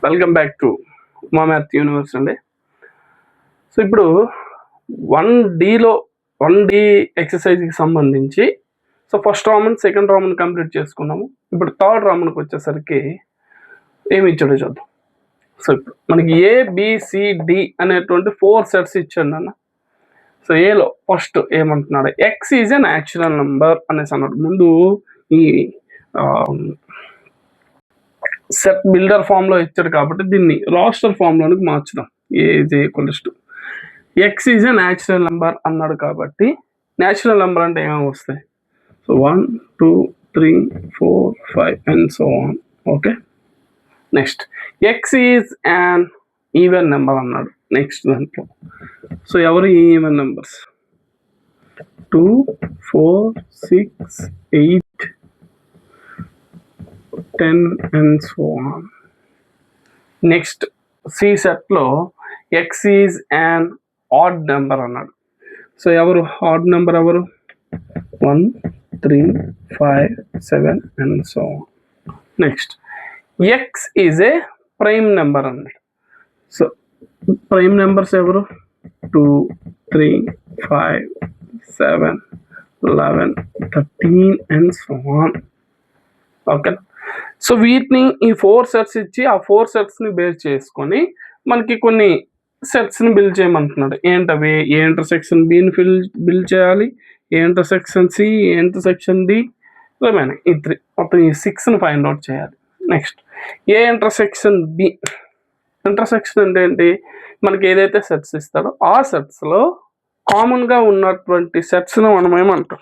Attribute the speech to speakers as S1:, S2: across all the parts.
S1: Welcome back to Uma math universe అండి. So ఇప్పుడు 1D ఎక్సర్సైజ్కి సంబంధించి first Roman second Roman complete చేసుకున్నాము. ఇప్పుడు థర్డ్ రామన్కి వచ్చేసరికి ఏమి ఇచ్చాడో చూద్దాం. సో ఇప్పుడు మనకి ABCD అనేటువంటి 4 సెట్స్ ఇచ్చాడు అన్న. సో ఏలో ఫస్ట్ ఏమంటున్నాడు, X is a natural number అనేసి అన్నాడు. ముందు ఈ సెట్ బిల్డర్ ఫామ్ లో ఇచ్చాడు కాబట్టి దీన్ని రాస్టర్ ఫామ్ లోనికి మార్చుదాం. X is a natural number అన్నాడు కాబట్టి న్యాచురల్ నెంబర్ అంటే ఏమేమి వస్తాయి? So 1, 2, 3, 4, 5 and so on. Okay, next X is an even number అన్నాడు. నెక్స్ట్ దాంట్లో సో ఎవరు even numbers? 2, 4, 6, 8, 10 and so on. Next C set లో X is an odd number అన్నాడు. సో ఎవరు ఆడ్ నెంబర్? ఎవరు? 1, 3, 5, 7 and so on. Next X is A prime number అన్నాడు. So prime numbers ఎవరు? 2, 3, 5, 7, 11, 13 and so on. Okay, so వీటిని ఈ 4 sets ఇచ్చి ఆ 4 సెట్స్ని బేస్ చేసుకొని మనకి కొన్ని సెట్స్ని బిల్డ్ చేయమంటున్నాడు. ఏంటవి? ఏ ఇంటర్సెక్షన్ బిని బిల్డ్ చేయాలి, A intersection C, A intersection D, ఏమైనా ఈ 3 మొత్తం ఈ 6ని ఫైండ్ అవుట్ చేయాలి. Next A intersection B. Intersection అంటే ఏంటి? మనకి ఏదైతే సెట్స్ ఇస్తాడో ఆ సెట్స్లో కామన్గా ఉన్నటువంటి సెట్స్ని మనం ఏమంటాం?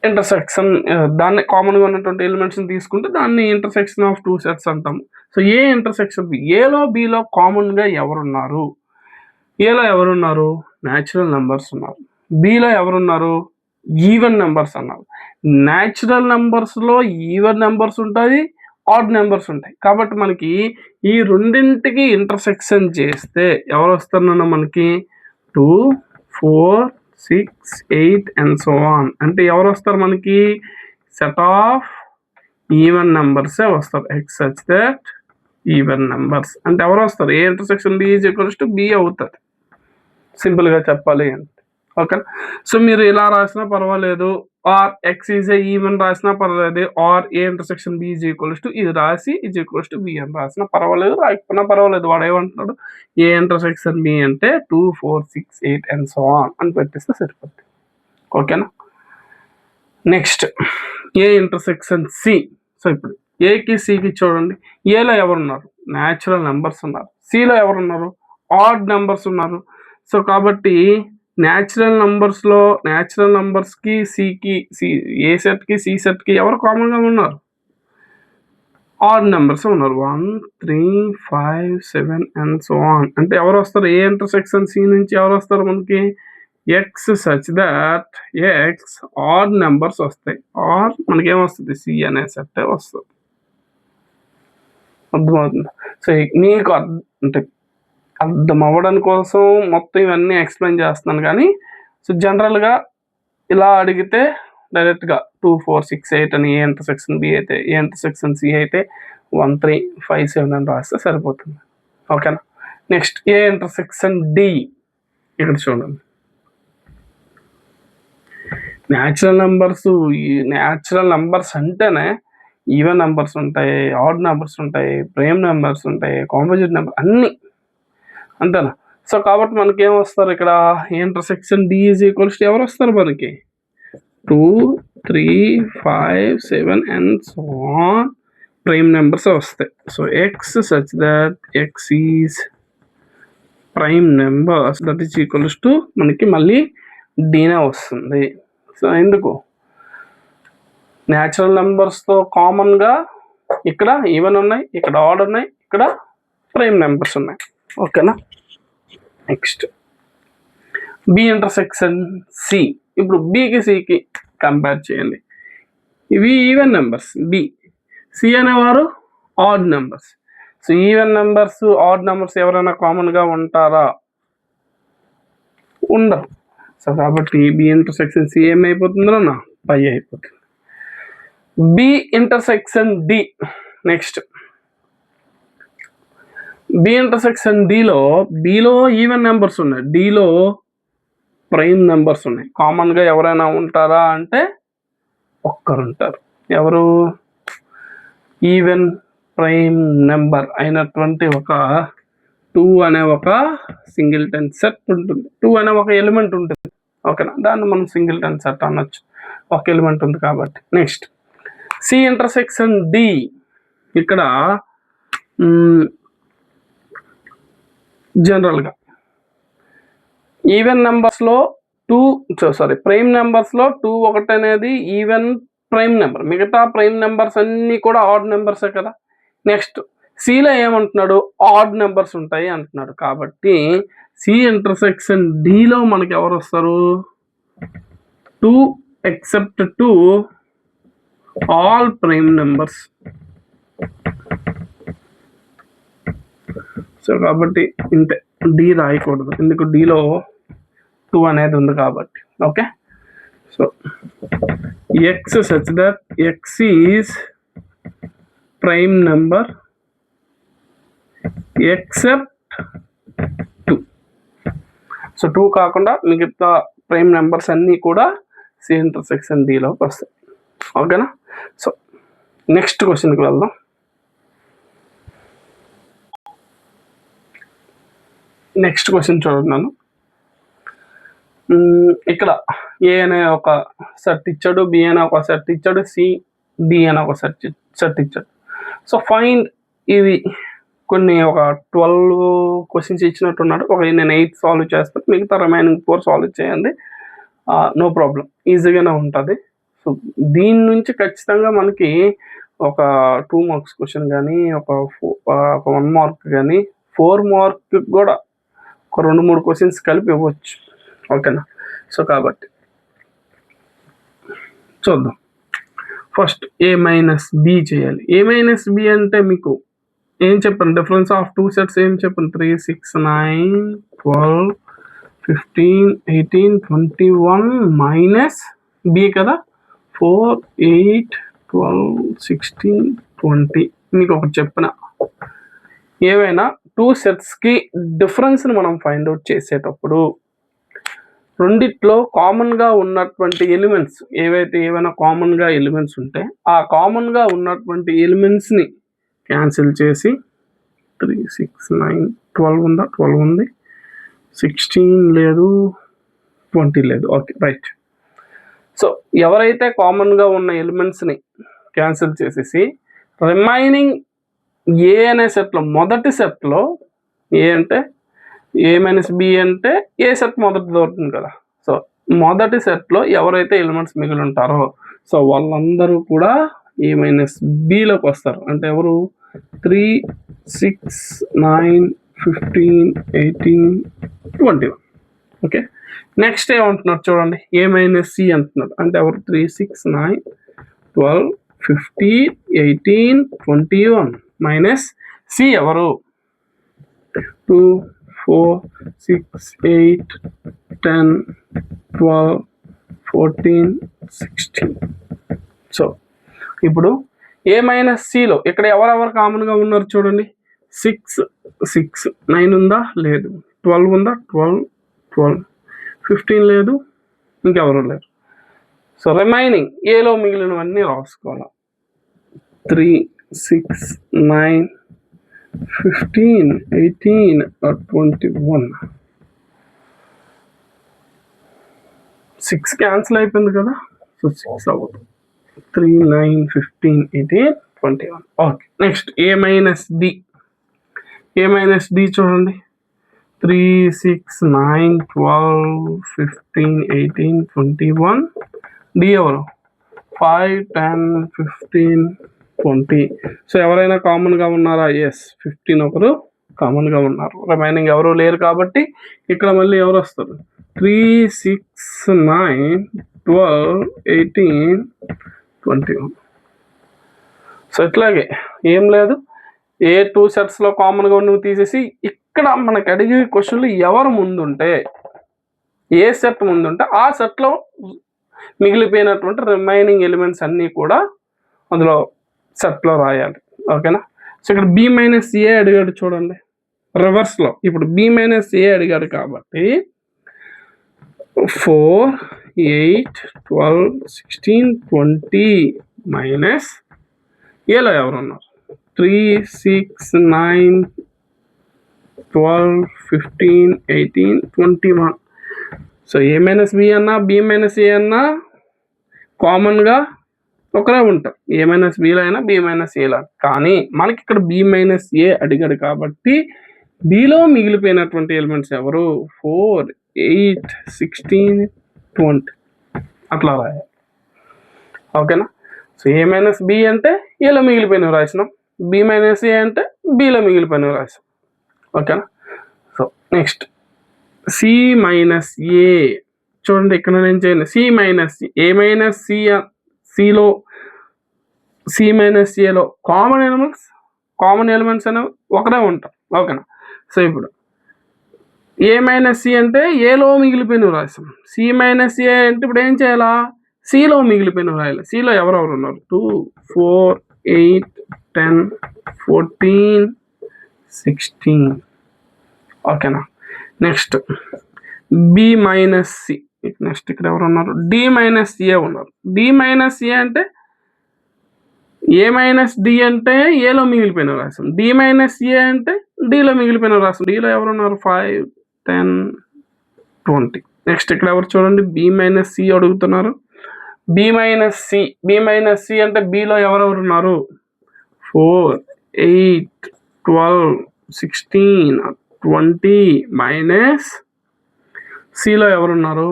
S1: ఇంటర్సెక్షన్. దాన్ని కామన్గా ఉన్నటువంటి ఎలిమెంట్స్ని తీసుకుంటే దాన్ని ఇంటర్సెక్షన్ ఆఫ్ 2 సెట్స్ అంటాము. So A intersection B. ఏలో బిలో కామన్గా ఎవరున్నారు? ఏలో ఎవరున్నారు? న్యాచురల్ నెంబర్స్ ఉన్నారు. బిలో ఎవరున్నారు? ఈవెన్ నెంబర్స్ అన్నారు. న్యాచురల్ నెంబర్స్లో ఈవెన్ నెంబర్స్ ఉంటాయి, ఆడ్ నెంబర్స్ ఉంటాయి. కాబట్టి మనకి ఈ రెండింటికి ఇంటర్సెక్షన్ చేస్తే ఎవరు వస్తారన్నా మనకి 2, 4, 6, 8 and so on. అంటే ఎవరు వస్తారు మనకి? సెట్ ఆఫ్ ఈవెన్ నెంబర్సే వస్తారు. X such that even numbers అంటే ఎవరు వస్తారు? ఏ intersection B is equals to B అవుతుంది, సింపుల్గా చెప్పాలి అంటే. ఓకే, సో మీరు ఇలా రాసినా పర్వాలేదు, or X is a even రాసినా పర్వాలేదు, or A intersection B is equals to ఇది రాసి ఈజ్ ఈక్వల్స్ టు B అని రాసినా పర్వాలేదు, రాకపోయినా పర్వాలేదు. వాడు ఏమంటున్నాడు? ఏ ఇంటర్సెక్షన్ B అంటే 2, 4, 6, 8 and so on అని పెట్టిస్తే సరిపోతుంది. ఓకేనా? Next A intersection C. So ఇప్పుడు ఏకి సికి చూడండి. ఏలో ఎవరున్నారు? న్యాచురల్ నెంబర్స్ ఉన్నారు. సిలో ఎవరున్నారు? ఆడ్ నెంబర్స్ ఉన్నారు. సో కాబట్టి న్యాచురల్ నెంబర్స్కి సికి ఏ సెట్కి సి సెట్కి ఎవరు కామన్గా ఉన్నారు? ఆడ్ నెంబర్స్ ఉన్నారు. 1, 3, 5, 7 and so on. అంటే ఎవరు వస్తారు? ఏ ఇంటర్సెక్షన్ సి నుంచి ఎవరు వస్తారు మనకి? X such that X odd numbers వస్తాయి. ఆర్ మనకేమొస్తుంది? సి అనే సెట్ వస్తుంది. అర్థమవుతుంది? సో నీకు అంటే అర్థం అవ్వడానికి కోసం మొత్తం ఇవన్నీ ఎక్స్ప్లెయిన్ చేస్తున్నాను. కానీ సో జనరల్గా ఇలా అడిగితే డైరెక్ట్గా 2, 4, 6, 8 అని ఏ ఇంటర్సెక్షన్ బి అయితే, ఏ ఇంటర్సెక్షన్ సి అయితే 1, 3, 5, 7 అని రాస్తే సరిపోతుంది. ఓకేనా? Next A intersection D. ఇక్కడ చూడండి, న్యాచురల్ నెంబర్స్ అంటేనే ఈవెన్ నెంబర్స్ ఉంటాయి, ఆడ్ నెంబర్స్ ఉంటాయి, ప్రైమ్ నెంబర్స్ ఉంటాయి, కాంపోజిట్ నెంబర్ అన్నీ అంతేనా? సో కాబట్టి మనకి ఏం వస్తారు ఇక్కడ? Intersection D is equals to ఎవరు వస్తారు మనకి? 2, 3, 5, 7 and so on prime numbers వస్తాయి. So X such that X is prime numbers that is equals to మనకి మళ్ళీ డీనే వస్తుంది. సో ఎందుకు? న్యాచురల్ నెంబర్స్తో కామన్గా ఇక్కడ ఈవెన్ ఉన్నాయి, ఇక్కడ ఆడ్ ఉన్నాయి, ఇక్కడ ప్రైమ్ నెంబర్స్ ఉన్నాయి. ఓకేనా? Next B intersection C. ఇప్పుడు బికి సికి కంపేర్ చేయండి. ఇవి ఈవెన్ నెంబర్స్ బి, సి అనేవారు odd numbers. So even numbers, odd numbers ఎవరైనా కామన్గా ఉంటారా? ఉండరు. సో కాబట్టి బి ఇంటర్సెక్షన్ సి ఏమైపోతుందో నా పై అయిపోతుంది. B intersection D. Next B intersection బిలో ఈవెన్ నెంబర్స్ ఉన్నాయి, డిలో ప్రైమ్ నెంబర్స్ ఉన్నాయి. కామన్గా ఎవరైనా ఉంటారా అంటే ఒక్కరు ఉంటారు. ఎవరు? ఈవెన్ ప్రైమ్ నెంబర్ అయినటువంటి ఒక 2 అనే ఒక సింగిల్టన్ సెట్ ఉంటుంది. 2 అనే ఒక ఎలిమెంట్ ఉంటుంది, ఓకేనా? దాన్ని మనం సింగిల్టన్ సెట్ అనొచ్చు, ఒక ఎలిమెంట్ ఉంది కాబట్టి. Next C intersection D. ఇక్కడ జనరల్గా ఈవెన్ నెంబర్స్లో ప్రైమ్ నెంబర్స్లో 2 ఒకటి అనేది ఈవెన్ ప్రైమ్ నెంబర్, మిగతా ప్రైమ్ నెంబర్స్ అన్నీ కూడా ఆడ్ నెంబర్సే కదా. నెక్స్ట్ సిలో ఏమంటున్నాడు? ఆడ్ నెంబర్స్ ఉంటాయి అంటున్నాడు. కాబట్టి సి ఇంటర్సెక్షన్ డిలో మనకి ఎవరు వస్తారు? 2 except 2 all prime numbers. So కాబట్టి ఇంతే, డి రాయకూడదు, ఎందుకు? డిలో 2 అనేది ఉంది కాబట్టి. Okay, so X such that X is prime number except 2. So 2 కాకుండా మిగతా ప్రైమ్ నెంబర్స్ అన్నీ కూడా సి ఇంటర్సెక్షన్ డిలోకి వస్తాయి, ఓకేనా? సో నెక్స్ట్ క్వశ్చన్కి వెళ్దాం. నెక్స్ట్ క్వశ్చన్ చూడండి. ఇక్కడ ఏ అనే ఒక సెట్ ఇచ్చాడు, బి అనే ఒక సెట్ ఇచ్చాడు, సి డి అనే ఒక సెట్ ఇచ్చాడు. సో ఫైండ్ ఇవి కొన్ని ఒక 12 క్వశ్చన్స్ ఇచ్చినట్టున్నాడు. నేను 8 సాల్వ్ చేస్తాను, మిగతా రిమైనింగ్ 4 సాల్వ్ చేయండి, నో ప్రాబ్లం, ఈజీగానే ఉంటుంది. సో దీని నుంచి ఖచ్చితంగా మనకి ఒక 2 మార్క్స్ క్వశ్చన్ కానీ, ఒక 1 మార్క్ కానీ, 4 మార్క్ కూడా ఒక 2-3 క్వశ్చన్స్ కలిపి ఇవ్వచ్చు, ఓకేనా? సో కాబట్టి చూద్దాం. ఫస్ట్ ఏ మైనస్ బి చేయాలి. ఏ మైనస్ బి అంటే మీకు ఏం చెప్పండి? డిఫరెన్స్ ఆఫ్ 2 సెట్స్ ఏం చెప్పండి? 3, 6, 9, 12, 15, 18, 21 మైనస్ బి కదా, 4, 8, 12, 16, 20. మీకు ఒకటి చెప్పిన, ఏవైనా 2 సెట్స్కి డిఫరెన్స్ని మనం ఫైండ్ అవుట్ చేసేటప్పుడు రెండిట్లో కామన్గా ఉన్నటువంటి ఎలిమెంట్స్ ఏవైనా కామన్గా ఎలిమెంట్స్ ఉంటే ఆ కామన్గా ఉన్నటువంటి ఎలిమెంట్స్ని క్యాన్సిల్ చేసి 3, 6, 9, 12 ఉందా? 12 ఉంది, 16 లేదు, 20 లేదు, ఓకే రైట్. సో ఎవరైతే కామన్గా ఉన్న ఎలిమెంట్స్ని క్యాన్సిల్ చేసేసి రిమైనింగ్ ఏ అనే సెట్లో, మొదటి సెట్లో ఏ అంటే ఏ మైనస్ బి అంటే ఏ సెట్ మొదటి దొరుకుతుంది కదా. సో మొదటి సెట్లో ఎవరైతే ఎలిమెంట్స్ మిగిలి ఉంటారో సో వాళ్ళందరూ కూడా ఏ మైనస్ బిలోకి వస్తారు. అంటే ఎవరు? 3, 6, 9, 15, 18, 21. ఓకే, నెక్స్ట్ ఏమంటున్నారు చూడండి, ఏ మైనస్ సి అంటున్నారు. అంటే ఎవరు? 3, 6, 9, 12, 15, 18, 21 మైనస్ సి ఎవరు? 2, 4, 6, 8, 10, 12, 14, 16. సో ఇప్పుడు ఏ మైనస్ సిలో ఇక్కడ ఎవరెవరు కామన్గా ఉన్నారు చూడండి. 6, 6, 9 ఉందా? లేదు. 12 ఉందా? 12, 12, 15 లేదు, ఇంకెవరు లేరు. సో రిమైనింగ్ ఏలో మిగిలినవన్నీ రాసుకోవాలి. 3, 6, 9, 15, 18, 21. 6 క్యాన్సిల్ అయిపోయింది కదా, సో 6 అవ్వదు. 3, 9, 15, 18, 21. ఓకే, నెక్స్ట్ ఏ మైనస్ డి. ఏ మైనస్ డి చూడండి. 3, 6, 9, 12, 15, 18, 21. డి ఎవరు? 5, 10, 15, 20. సో ఎవరైనా కామన్గా ఉన్నారా? ఎస్, 15 ఒకరు కామన్గా ఉన్నారు. రిమైనింగ్ ఎవరు లేరు కాబట్టి ఇక్కడ మళ్ళీ ఎవరు వస్తారు? 3, 6, 9, 12, 18, 21. సో ఇట్లాగే ఏం లేదు, ఏ 2 సెట్స్లో కామన్గా ఉన్నవి తీసేసి ఇక్కడ మనకి అడిగే క్వశ్చన్లు ఎవరు ముందుంటే, ఏ సెట్ ముందుంటే ఆ సెట్లో మిగిలిపోయినటువంటి రిమైనింగ్ ఎలిమెంట్స్ అన్నీ కూడా అందులో సెట్లో రాయాలి. ఓకేనా. సో ఇక్కడ బి మైనస్ ఏ అడిగాడు చూడండి రివర్స్లో. ఇప్పుడు బి మైనస్ ఏ అడిగాడు కాబట్టి 4, 8, 12, 16, 20 మైనస్ ఏలో ఎవరున్నారు 3, 6, 9, 12, 15, 18, 21. సో ఏ మైనస్ బి అన్నా బి మైనస్ ఏ అన్నా కామన్గా ఒకరే ఉంటారు, ఏ మైనస్ బిలో అయినా బి మైనస్ ఏలో. కానీ మనకి ఇక్కడ బి మైనస్ ఏ అడిగాడు కాబట్టి బిలో మిగిలిపోయినటువంటి ఎలిమెంట్స్ ఎవరు 4, 8, 16, 20 అట్లా రాయాలి. ఓకేనా. సో ఏ మైనస్ బి అంటే ఏలో మిగిలిపోయినవి రాసినాం, బి మైనస్ ఏ అంటే బిలో మిగిలిపోయినవి రాసాం. ఓకేనా. సో నెక్స్ట్ సి మైనస్ ఏ చూడండి, ఇక్కడ నేను చేయండి సి మైనస్ ఏ మైనస్ సిలో సి మైనస్ ఏలో కామన్ ఎలిమెంట్స్ అనేవి ఒకరే ఉంటాం. ఓకేనా. సో ఇప్పుడు ఏ మైనస్ సి అంటే ఏలో మిగిలిపోయినవి రాసాం, సి మైనస్ ఏ అంటే ఇప్పుడు ఏం చేయాలా సిలో మిగిలిపోయినవి రాయాలి. సిలో ఎవరెవరు ఉన్నారు 2, 4, 8, 10, 14, 16. ఓకేనా. Next B minus C. Next ఇక్కడ ఎవరు ఉన్నారు డి మైనస్ ఏ ఉన్నారు. డి మైనస్ ఏ అంటే ఏ మైనస్ డి అంటే ఏలో మిగిలిపోయిన రాసాం, డి మైనస్ ఏ అంటే డిలో మిగిలిపోయిన రాసాం. డిలో ఎవరు ఉన్నారు 5, 10, 20. నెక్స్ట్ ఇక్కడ ఎవరు చూడండి బి మైనస్ సి అడుగుతున్నారు. బి మైనస్ సి అంటే బిలో ఎవరెవరు ఉన్నారు 4, 8, 12, 16, 20 మైనస్ సిలో ఎవరున్నారు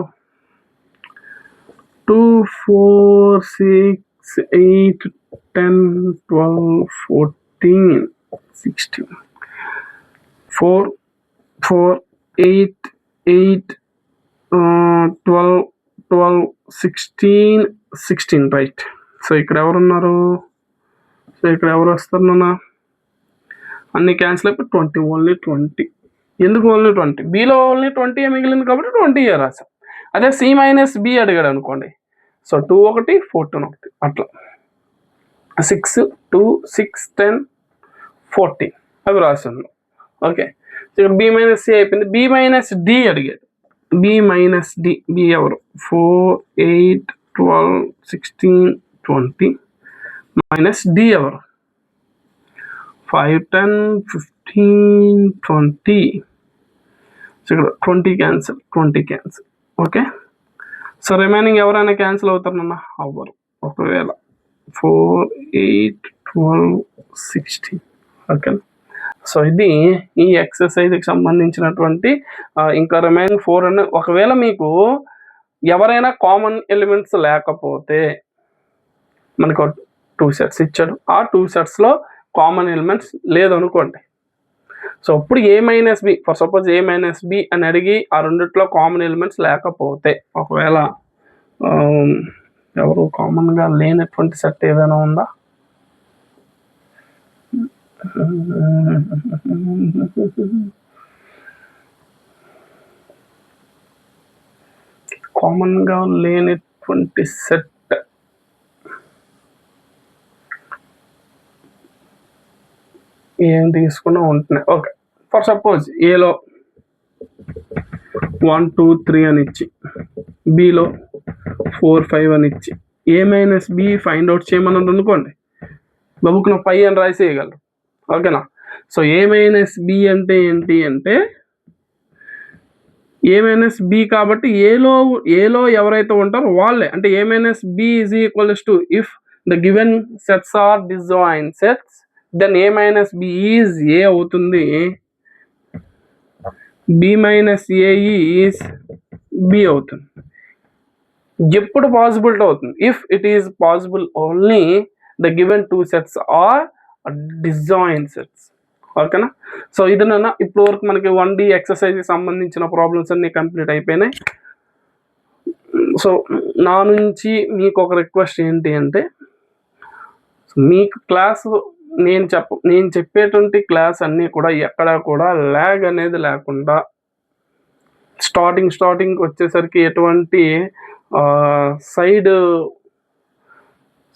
S1: 2, 4, 6, 8, 10, 12, 14, 16. 4, 4, 8, 8, 12, 12, 16, 16 రైట్. సో ఇక్కడ ఎవరున్నారు, సో ఇక్కడ ఎవరు వస్తారు నాన్న అన్ని క్యాన్సిల్ అయిపోయి 20, ఓన్లీ 20. ఎందుకు ఓన్లీ 20? బిలో ఓన్లీ 20 మిగిలింది కాబట్టి 20 రాసాం. అదే సి మైనస్ బి అడిగాడు అనుకోండి, సో 2, 1, 14, 1 అట్లా 6, 2, 6, 10, 14 అవి రాసాను. ఓకే. ఇక్కడ బి మైనస్ సి అయిపోయింది. బి మైనస్ డి అడిగాడు. బి మైనస్ డి, బి ఎవరు 4, 8, 12, 16, 20 మైనస్ డి ఎవరు 5, 10, 15, 20. సో ఇక్కడ 20 క్యాన్సిల్. ఓకే. సో రిమైనింగ్ ఎవరైనా క్యాన్సిల్ అవుతారన్న అవ్వరు. ఒకవేళ 4, 8, 12, 16. ఓకే. సో ఇది ఈ ఎక్సర్సైజ్కి సంబంధించినటువంటి ఇంకా రిమైనింగ్ 4 అని. ఒకవేళ మీకు ఎవరైనా కామన్ ఎలిమెంట్స్ లేకపోతే మనకు 2 సెట్స్ ఇచ్చాడు, ఆ 2 సెట్స్లో కామన్ ఎలిమెంట్స్ లేదనుకోండి, సో అప్పుడు A minus B, for suppose A minus B అని అడిగి ఆ రెండిట్లో కామన్ ఎలిమెంట్స్ లేకపోతే, ఒకవేళ ఎవరు కామన్గా లేనటువంటి సెట్ ఏదైనా ఉందా కామన్గా లేనటువంటి సెట్ ఏం తీసుకున్నా ఉంటున్నాయి. ఓకే. ఫర్ సపోజ్ ఏలో 1, 2, 3 అని ఇచ్చి, బిలో 4, 5 అని ఇచ్చి ఏ మైనస్ బి ఫైండ్ అవుట్ చేయమన్నది అనుకోండి, బాబుకు 5 అని రాసేయగలరు. ఓకేనా. సో ఏ మైనస్ బి అంటే ఏంటి అంటే ఏ మైనస్ బి కాబట్టి ఏలో ఎవరైతే ఉంటారో వాళ్ళే, అంటే A minus B is equals to if the given sets are disjoint sets then A minus B is A అవుతుంది, B minus A is B అవుతుంది. ఎప్పుడు పాసిబిలిటీ అవుతుంది if it is possible only the given 2 sets are disjoint sets. ఓకేనా. So ఇది నాన్న ఇప్పుడు వరకు మనకి 1D ఎక్సర్సైజ్కి సంబంధించిన ప్రాబ్లమ్స్ అన్నీ కంప్లీట్ అయిపోయినాయి. సో నా నుంచి మీకు ఒక రిక్వెస్ట్ ఏంటి అంటే, మీకు క్లాసు నేను చెప్పేటువంటి క్లాస్ అన్నీ కూడా ఎక్కడా కూడా ల్యాగ్ అనేది లేకుండా స్టార్టింగ్ వచ్చేసరికి ఎటువంటి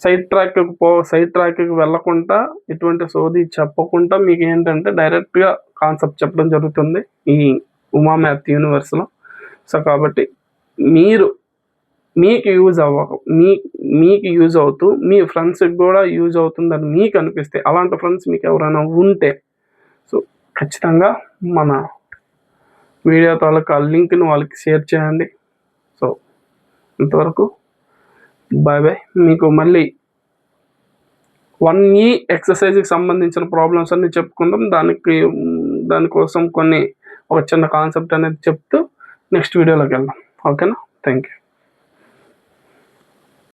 S1: సైడ్ ట్రాక్కి వెళ్ళకుండా ఎటువంటి సోది చెప్పకుండా మీకు ఏంటంటే డైరెక్ట్గా కాన్సెప్ట్ చెప్పడం జరుగుతుంది ఈ ఉమా మ్యాథ్ యూనివర్స్లో. సో కాబట్టి మీకు యూజ్ అవుతూ మీ ఫ్రెండ్స్కి కూడా యూజ్ అవుతుందని మీకు అనిపిస్తే, అలాంటి ఫ్రెండ్స్ మీకు ఎవరైనా ఉంటే సో ఖచ్చితంగా మన వీడియో తాలూకా లింక్ని వాళ్ళకి షేర్ చేయండి. సో ఇంతవరకు బాయ్ బాయ్. మీకు మళ్ళీ 1E ఎక్సర్సైజ్కి సంబంధించిన ప్రాబ్లమ్స్ అన్నీ చెప్పుకుందాం. దానికోసం ఒక చిన్న కాన్సెప్ట్ అనేది చెప్తూ నెక్స్ట్ వీడియోలోకి వెళ్దాం. ఓకేనా? Thank you.